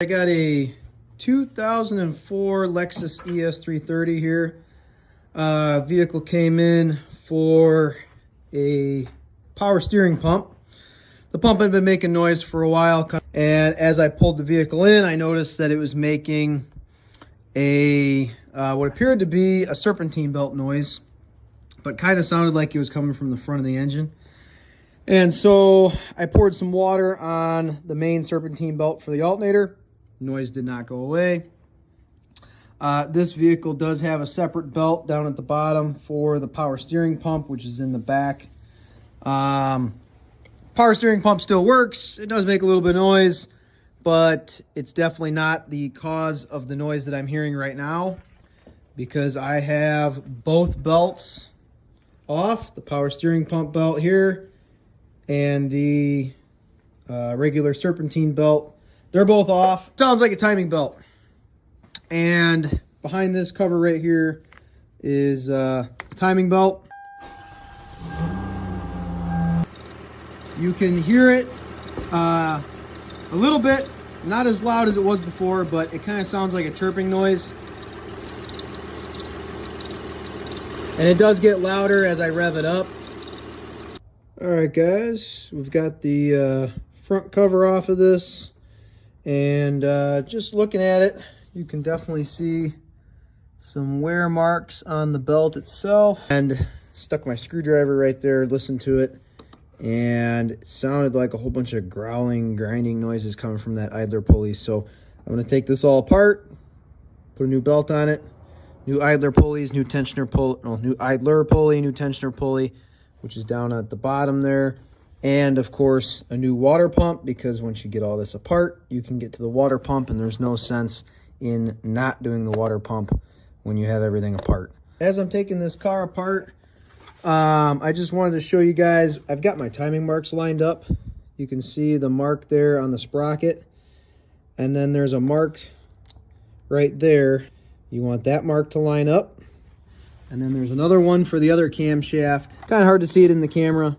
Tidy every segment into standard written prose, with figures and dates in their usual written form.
I got a 2004 Lexus ES330 here. Vehicle came in for a power steering pump. The pump had been making noise for a while, and as I pulled the vehicle in, I noticed that it was making a what appeared to be a serpentine belt noise, but kind of sounded like it was coming from the front of the engine. And so I poured some water on the main serpentine belt for the alternator. Noise did not go away. This vehicle does have a separate belt down at the bottom for the power steering pump, which is in the back. Power steering pump still works. It does make a little bit of noise, but it's definitely not the cause of the noise that I'm hearing right now, because I have both belts off, the power steering pump belt here and the regular serpentine belt. They're both off. Sounds like a timing belt. And behind this cover right here is a timing belt. You can hear it a little bit, not as loud as it was before, but it kind of sounds like a chirping noise. And it does get louder as I rev it up. All right, guys, we've got the front cover off of this. And just looking at it, you can definitely see some wear marks on the belt itself. And stuck my screwdriver right there, listened to it, and it sounded like a whole bunch of growling, grinding noises coming from that idler pulley. So I'm going to take this all apart, put a new belt on it, new idler pulleys, new tensioner pulley, new idler pulley, new tensioner pulley, which is down at the bottom there. And of course, a new water pump, because once you get all this apart, you can get to the water pump, and there's no sense in not doing the water pump when you have everything apart. As I'm taking this car apart, I just wanted to show you guys, I've got my timing marks lined up. You can see the mark there on the sprocket, and then there's a mark right there. You want that mark to line up. And then there's another one for the other camshaft. Kind of hard to see it in the camera.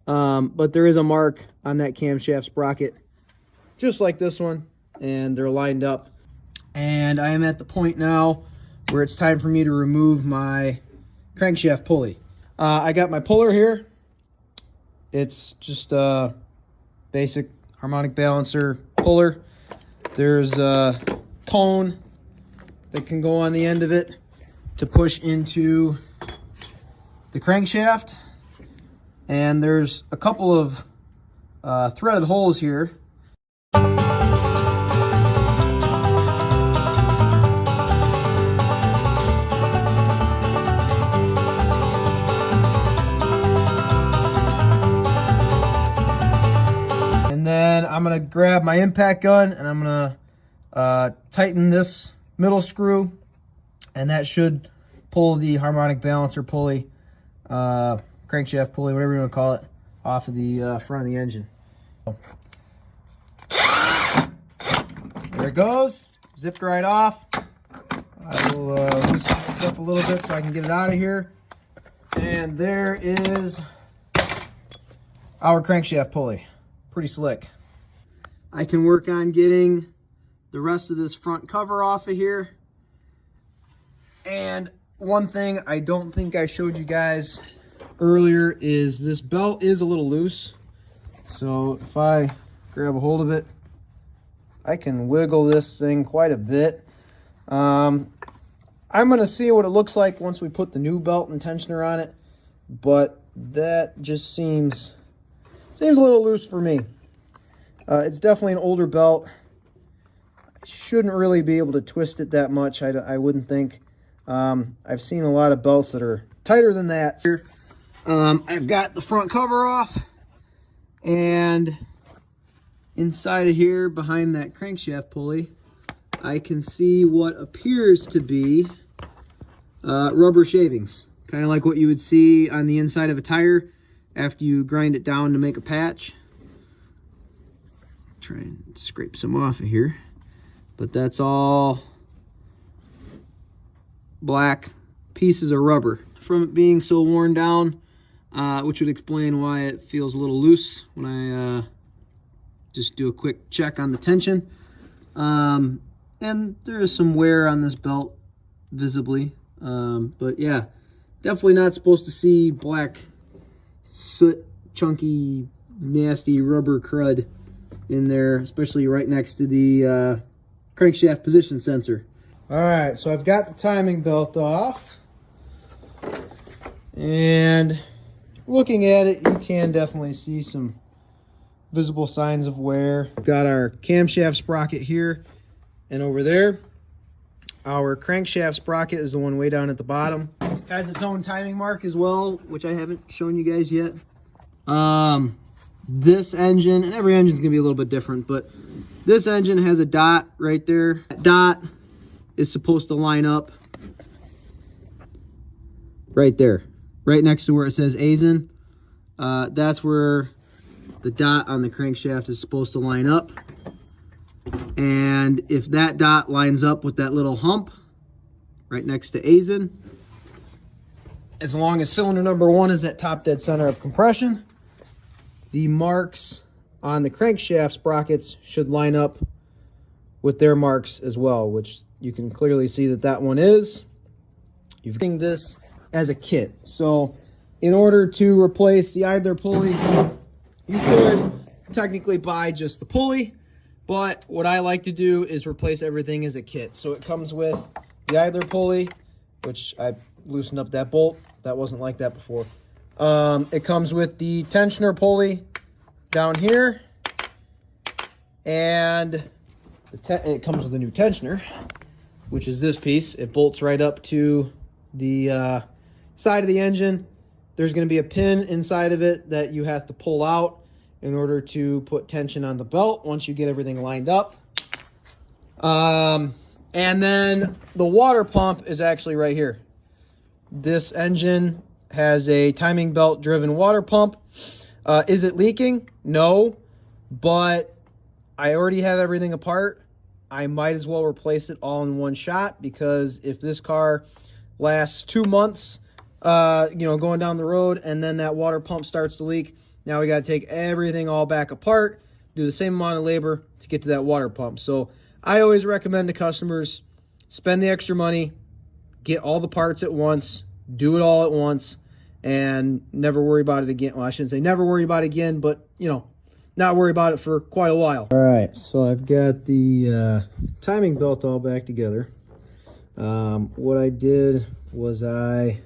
But there is a mark on that camshaft sprocket, just like this one, and they're lined up. And I am at the point now where it's time for me to remove my crankshaft pulley. I got my puller here. It's just a basic harmonic balancer puller. There's a cone that can go on the end of it to push into the crankshaft. And there's a couple of threaded holes here. And then I'm gonna grab my impact gun and I'm gonna tighten this middle screw, and that should pull the harmonic balancer pulley, crankshaft pulley, whatever you want to call it, off of the front of the engine. There it goes, zipped right off. I will loosen this up a little bit so I can get it out of here. And there is our crankshaft pulley. Pretty slick. I can work on getting the rest of this front cover off of here. And one thing I don't think I showed you guys earlier is this belt is a little loose. So if I grab a hold of it, I can wiggle this thing quite a bit. I'm going to see what it looks like once we put the new belt and tensioner on it, but that just seems a little loose for me. It's definitely an older belt. I shouldn't really be able to twist it that much, I wouldn't think. I've seen a lot of belts that are tighter than that. I've got the front cover off, and inside of here, behind that crankshaft pulley, I can see what appears to be rubber shavings, kind of like what you would see on the inside of a tire after you grind it down to make a patch. Try and scrape some off of here, but that's all black pieces of rubber from it being so worn down, which would explain why it feels a little loose when I just do a quick check on the tension. And there is some wear on this belt visibly. But yeah, definitely not supposed to see black soot, chunky, nasty rubber crud in there, especially right next to the crankshaft position sensor. All right, so I've got the timing belt off, and looking at it, you can definitely see some visible signs of wear. We've got our camshaft sprocket here and over there. Our crankshaft sprocket is the one way down at the bottom. Has its own timing mark as well, which I haven't shown you guys yet. This engine, and every engine's gonna be a little bit different, but this engine has a dot right there. That dot is supposed to line up right there, right next to where it says ASIN. That's where the dot on the crankshaft is supposed to line up. And if that dot lines up with that little hump right next to ASIN, as long as cylinder number 1 is at top dead center of compression, the marks on the crankshaft sprockets should line up with their marks as well, which you can clearly see that that one is. You've got this as a kit. So in order to replace the idler pulley, you could technically buy just the pulley, but what I like to do is replace everything as a kit. So it comes with the idler pulley, which I loosened up that bolt. That wasn't like that before. It comes with the tensioner pulley down here, and it comes with a new tensioner, which is this piece. It bolts right up to the side of the engine. There's going to be a pin inside of it that you have to pull out in order to put tension on the belt once you get everything lined up. And then the water pump is actually right here. This engine has a timing belt driven water pump. Is it leaking? No, but I already have everything apart. I might as well replace it all in one shot, because if this car lasts 2 months, going down the road, and then that water pump starts to leak, now we got to take everything all back apart, do the same amount of labor to get to that water pump. So I always recommend to customers, spend the extra money, get all the parts at once, do it all at once, and never worry about it again. Well, I shouldn't say never worry about it again, but, not worry about it for quite a while. All right, so I've got the timing belt all back together. What I did was I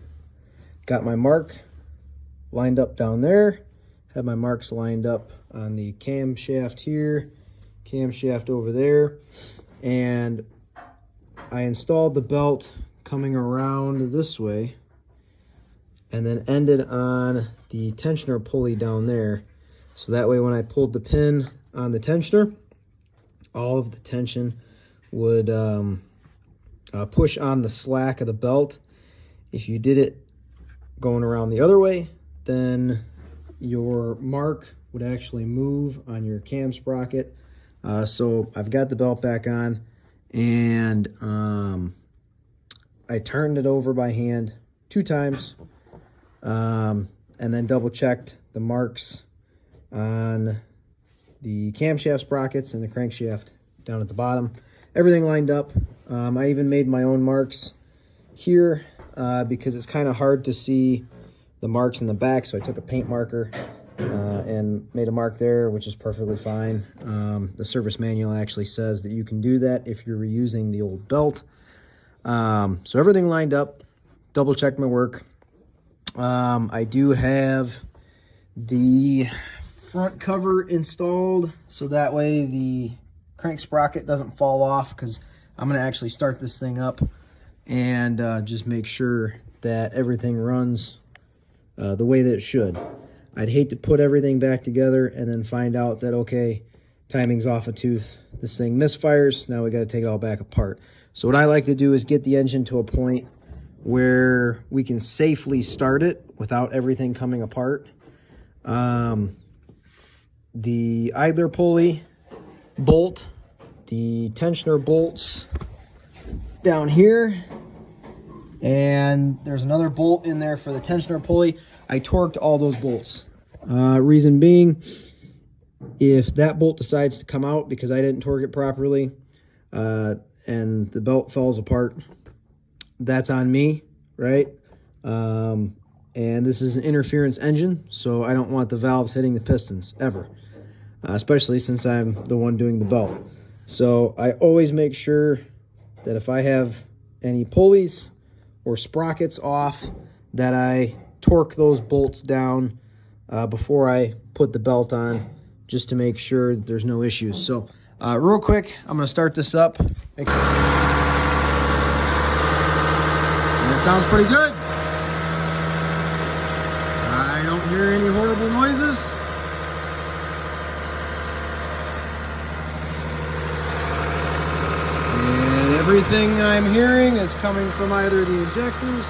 got my mark lined up down there, had my marks lined up on the camshaft here, camshaft over there, and I installed the belt coming around this way, and then ended on the tensioner pulley down there. So that way when I pulled the pin on the tensioner, all of the tension would push on the slack of the belt. If you did it going around the other way, then your mark would actually move on your cam sprocket. So I've got the belt back on, and I turned it over by hand 2 times, and then double checked the marks on the camshaft sprockets and the crankshaft down at the bottom. Everything lined up. I even made my own marks here because it's kind of hard to see the marks in the back, so I took a paint marker and made a mark there, which is perfectly fine. The service manual actually says that you can do that if you're reusing the old belt. So everything lined up, double checked my work. I do have the front cover installed, so that way the crank sprocket doesn't fall off, because I'm going to actually start this thing up and just make sure that everything runs the way that it should. I'd hate to put everything back together and then find out that, okay, timing's off a tooth, this thing misfires, now we got to take it all back apart. So what I like to do is get the engine to a point where we can safely start it without everything coming apart. The idler pulley bolt, the tensioner bolts down here, and there's another bolt in there for the tensioner pulley. I torqued all those bolts. Reason being, if that bolt decides to come out because I didn't torque it properly, and the belt falls apart, that's on me, right? And this is an interference engine, so I don't want the valves hitting the pistons ever, especially since I'm the one doing the belt. So I always make sure that if I have any pulleys or sprockets off, that I torque those bolts down before I put the belt on, just to make sure that there's no issues. So real quick, I'm going to start this up. And it sounds pretty good. I don't hear any horrible noises. And everything I'm hearing is coming from either the injectors